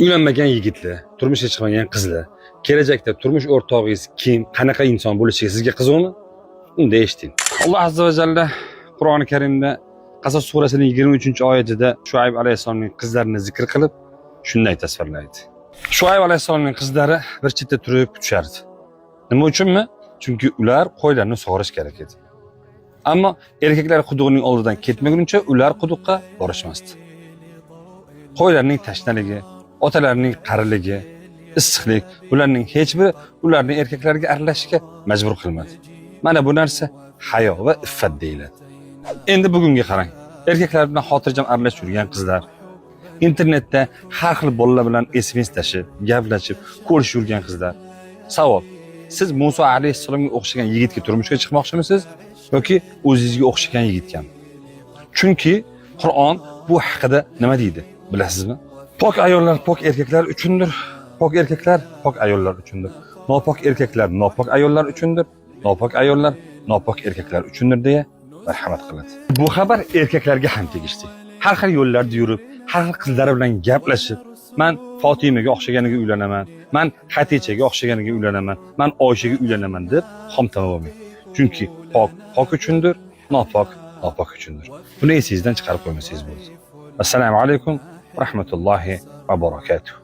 Uylanmagan yigitlar, turmushga chiqmagan qizlar, kelajakda turmush o'rtog'ingiz kim, qanaqa inson bo'lishiga sizga qiziqmi? Unda eshiting. Alloh azza va jalla Qur'oni Karimda Qasas surasining 23-oyatida Shuayb alayhisolamning qizlarini zikr qilib, shunday tasvirlaydi. Shuayb alayhisolamning qizlari bir chetda turib kutishardi. Nima uchunmi? Chunki ular qo'ylarni sug'orish kerak edi. Ammo erkaklar quduqning oldidan ketmaguncha ular quduqqa borishmasdi. Qo'ylarning tashnaligi, otalarining qariligi, issiqlik, ularning hech biri ularni erkaklarga aralashishga majbur qilmadi. Mana bu narsa hayo va iffat deyiladi. Endi bugunga qarang. Erkaklar bilan xotirjam aralashib yurgan qizlar, internetda har xil bolalar bilan SMS tashib, gaplashib, ko'rishib yurgan qizlar. Savol: siz Musa alayhissalomga o'xshagan yigitga turmushga chiqmoqchimisiz yoki o'zingizga o'xshagan yigitgami? Chunki Qur'on bu haqida nima deydi, bilasizmi? Pok ayollar pok erkaklar uchundir, pok erkaklar pok ayollar uchundir. Nopok erkaklar nopok ayollar uchundir, nopok ayollar nopok erkaklar uchundir deya marhamat qiladi. Bu xabar erkaklarga ham tegishli. Har xil yo'llarda yurib, har xil qizlar bilan gaplashib, men Fotimaga o'xshaganiga uylanaman, men Xatichaga o'xshaganiga uylanaman, men Oyshaga uylanaman deb xomtama bo'lmang. Chunki pok pok uchundir, nopok nopok uchundir. Buni esingizdan chiqarib qo'ymasangiz bo'ladi. Assalomu alaykum va rahmatullohi va barakatuh.